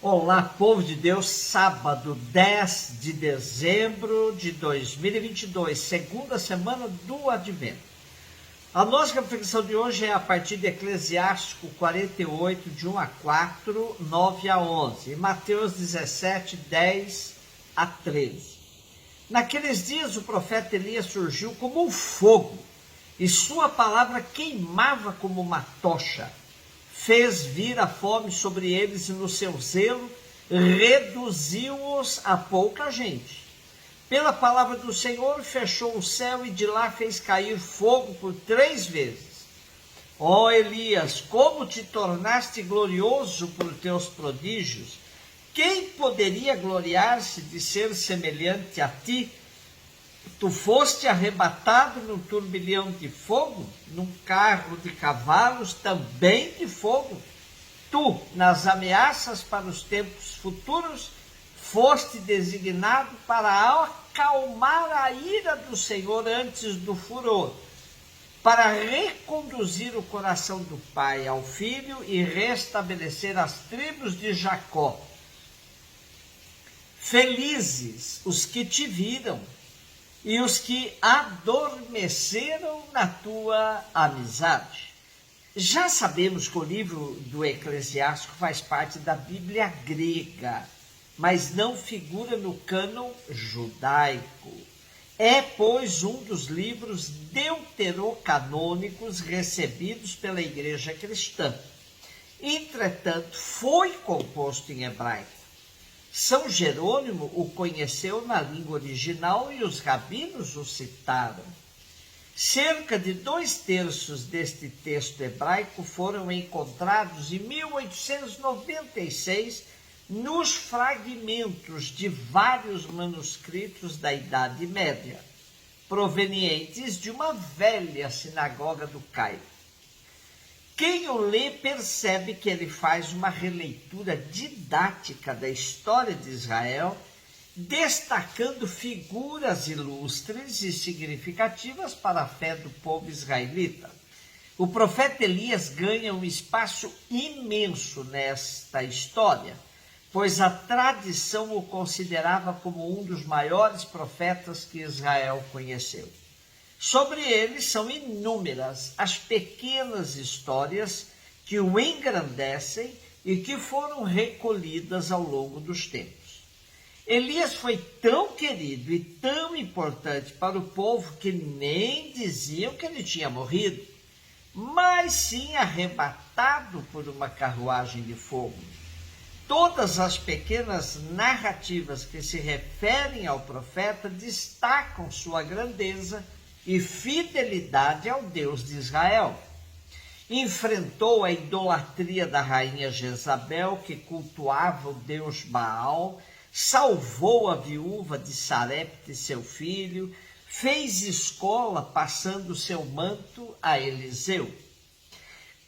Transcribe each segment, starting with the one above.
Olá, povo de Deus, sábado 10 de dezembro de 2022, segunda semana do Advento. A nossa reflexão de hoje é a partir de Eclesiástico 48, de 1 a 4, 9 a 11, e Mateus 17, 10 a 13. Naqueles dias o profeta Elias surgiu como um fogo, e sua palavra queimava como uma tocha. Fez vir a fome sobre eles e no seu zelo reduziu-os a pouca gente. Pela palavra do Senhor fechou o céu e de lá fez cair fogo por 3 vezes. Ó Elias, como te tornaste glorioso por teus prodígios! Quem poderia gloriar-se de ser semelhante a ti? Tu foste arrebatado num turbilhão de fogo, num carro de cavalos também de fogo. Tu, nas ameaças para os tempos futuros, foste designado para acalmar a ira do Senhor antes do furor, para reconduzir o coração do pai ao filho e restabelecer as tribos de Jacó. Felizes os que te viram, e os que adormeceram na tua amizade. Já sabemos que o livro do Eclesiástico faz parte da Bíblia grega, mas não figura no cânon judaico. É, pois, um dos livros deuterocanônicos recebidos pela Igreja Cristã. Entretanto, foi composto em hebraico. São Jerônimo o conheceu na língua original e os rabinos o citaram. Cerca de 2/3 deste texto hebraico foram encontrados em 1896 nos fragmentos de vários manuscritos da Idade Média, provenientes de uma velha sinagoga do Cairo. Quem o lê percebe que ele faz uma releitura didática da história de Israel, destacando figuras ilustres e significativas para a fé do povo israelita. O profeta Elias ganha um espaço imenso nesta história, pois a tradição o considerava como um dos maiores profetas que Israel conheceu. Sobre ele são inúmeras as pequenas histórias que o engrandecem e que foram recolhidas ao longo dos tempos. Elias foi tão querido e tão importante para o povo que nem diziam que ele tinha morrido, mas sim arrebatado por uma carruagem de fogo. Todas as pequenas narrativas que se referem ao profeta destacam sua grandeza e fidelidade ao Deus de Israel. Enfrentou a idolatria da rainha Jezabel, que cultuava o deus Baal, salvou a viúva de Sarepte, seu filho, fez escola passando seu manto a Eliseu.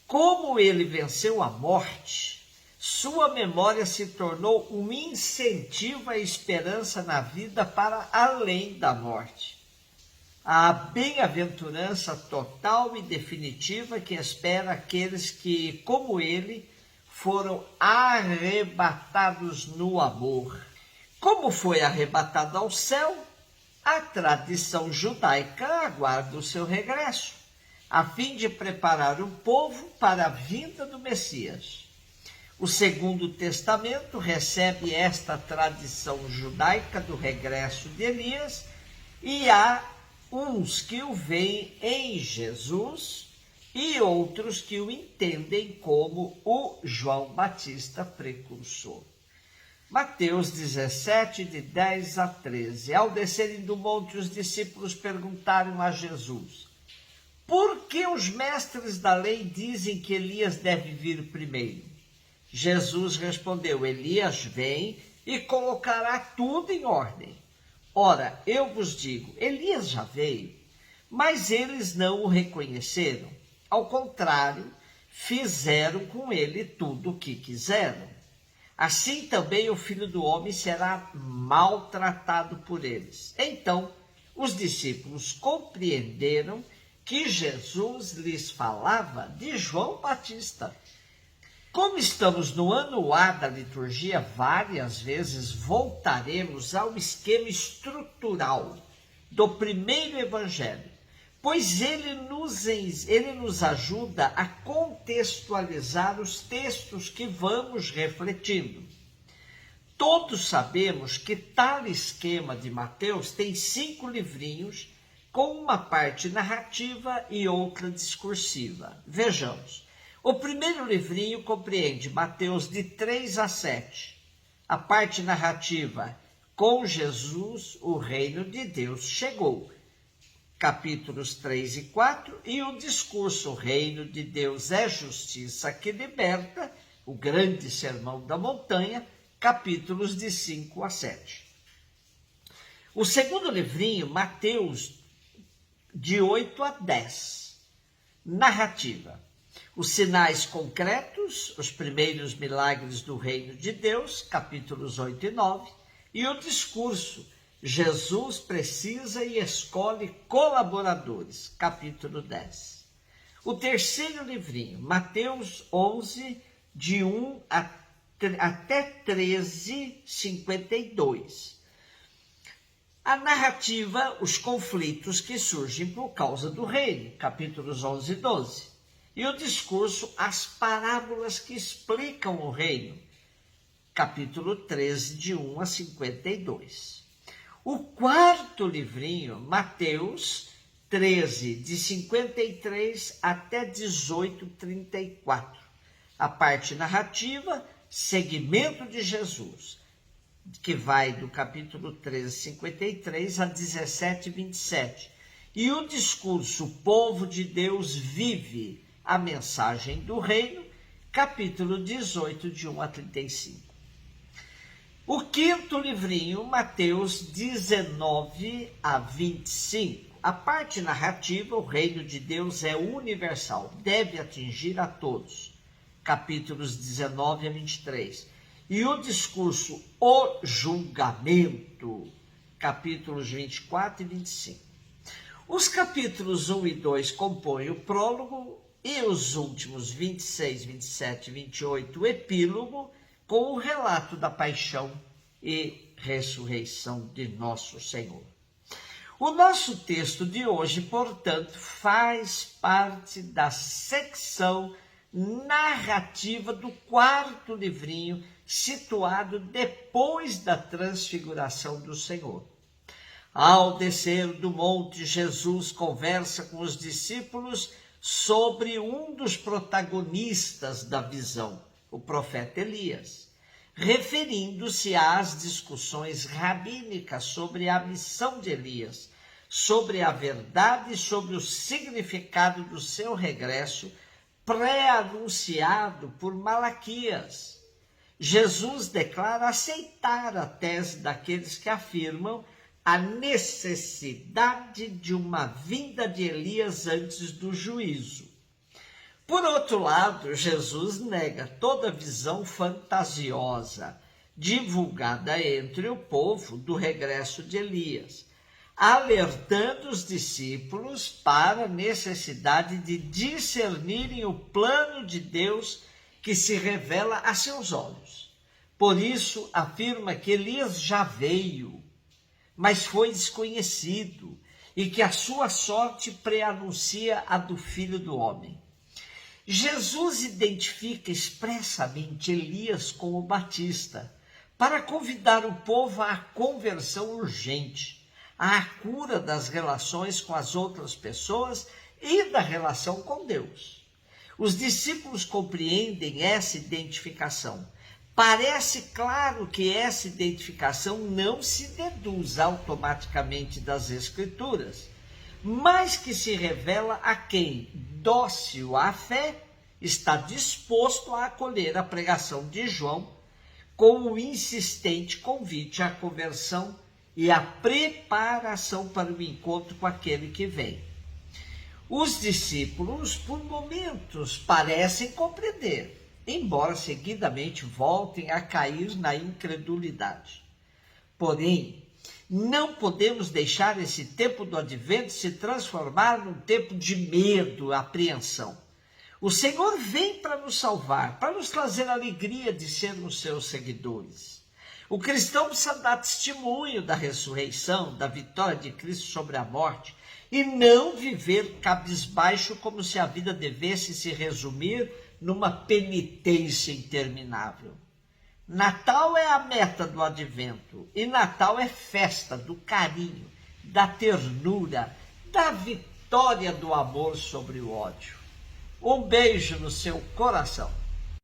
Como ele venceu a morte, sua memória se tornou um incentivo à esperança na vida para além da morte. A bem-aventurança total e definitiva que espera aqueles que, como ele, foram arrebatados no amor. Como foi arrebatado ao céu, a tradição judaica aguarda o seu regresso, a fim de preparar o povo para a vinda do Messias. O Segundo Testamento recebe esta tradição judaica do regresso de Elias e há uns que o veem em Jesus e outros que o entendem como o João Batista precursor. Mateus 17, de 10 a 13. Ao descerem do monte, os discípulos perguntaram a Jesus: por que os mestres da lei dizem que Elias deve vir primeiro? Jesus respondeu: Elias vem e colocará tudo em ordem. Ora, eu vos digo, Elias já veio, mas eles não o reconheceram. Ao contrário, fizeram com ele tudo o que quiseram. Assim também o Filho do Homem será maltratado por eles. Então, os discípulos compreenderam que Jesus lhes falava de João Batista. Como estamos no ano A da liturgia, várias vezes voltaremos ao esquema estrutural do primeiro evangelho, pois ele nos ajuda a contextualizar os textos que vamos refletindo. Todos sabemos que tal esquema de Mateus tem 5 livrinhos, com uma parte narrativa e outra discursiva. Vejamos. O primeiro livrinho compreende Mateus de 3 a 7. A parte narrativa, com Jesus, o reino de Deus chegou. Capítulos 3 e 4. E o discurso, o reino de Deus é justiça que liberta, o grande sermão da montanha, capítulos de 5 a 7. O segundo livrinho, Mateus, de 8 a 10. Narrativa. Os sinais concretos, os primeiros milagres do reino de Deus, capítulos 8 e 9. E o discurso, Jesus precisa e escolhe colaboradores, capítulo 10. O terceiro livrinho, Mateus 11, de 1 até 13, 52. A narrativa, os conflitos que surgem por causa do reino, capítulos 11 e 12. E o discurso, as parábolas que explicam o reino, capítulo 13, de 1 a 52. O quarto livrinho, Mateus 13, de 53 até 18, 34. A parte narrativa, seguimento de Jesus, que vai do capítulo 13, 53 a 17, 27. E o discurso, o povo de Deus vive a mensagem do reino, capítulo 18, de 1 a 35. O quinto livrinho, Mateus 19 a 25. A parte narrativa, o reino de Deus é universal, deve atingir a todos. Capítulos 19 a 23. E o discurso, o julgamento, capítulos 24 e 25. Os capítulos 1 e 2 compõem o prólogo e os últimos 26, 27 e 28, o epílogo, com o relato da paixão e ressurreição de nosso Senhor. O nosso texto de hoje, portanto, faz parte da secção narrativa do quarto livrinho, situado depois da transfiguração do Senhor. Ao descer do monte, Jesus conversa com os discípulos sobre um dos protagonistas da visão, o profeta Elias, referindo-se às discussões rabínicas sobre a missão de Elias, sobre a verdade e sobre o significado do seu regresso, pré-anunciado por Malaquias. Jesus declara aceitar a tese daqueles que afirmam a necessidade de uma vinda de Elias antes do juízo. Por outro lado, Jesus nega toda visão fantasiosa divulgada entre o povo do regresso de Elias, alertando os discípulos para a necessidade de discernirem o plano de Deus que se revela a seus olhos. Por isso, afirma que Elias já veio, mas foi desconhecido, e que a sua sorte preanuncia a do Filho do Homem. Jesus identifica expressamente Elias como Batista, para convidar o povo à conversão urgente, à cura das relações com as outras pessoas e da relação com Deus. Os discípulos compreendem essa identificação. Parece claro que essa identificação não se deduz automaticamente das Escrituras, mas que se revela a quem, dócil à fé, está disposto a acolher a pregação de João com o insistente convite à conversão e à preparação para o encontro com aquele que vem. Os discípulos, por momentos, parecem compreender, embora seguidamente voltem a cair na incredulidade. Porém, não podemos deixar esse tempo do advento se transformar num tempo de medo, apreensão. O Senhor vem para nos salvar, para nos trazer a alegria de sermos seus seguidores. O cristão precisa dar testemunho da ressurreição, da vitória de Cristo sobre a morte, e não viver cabisbaixo como se a vida devesse se resumir numa penitência interminável. Natal é a meta do advento, e Natal é festa do carinho, da ternura, da vitória do amor sobre o ódio. Um beijo no seu coração.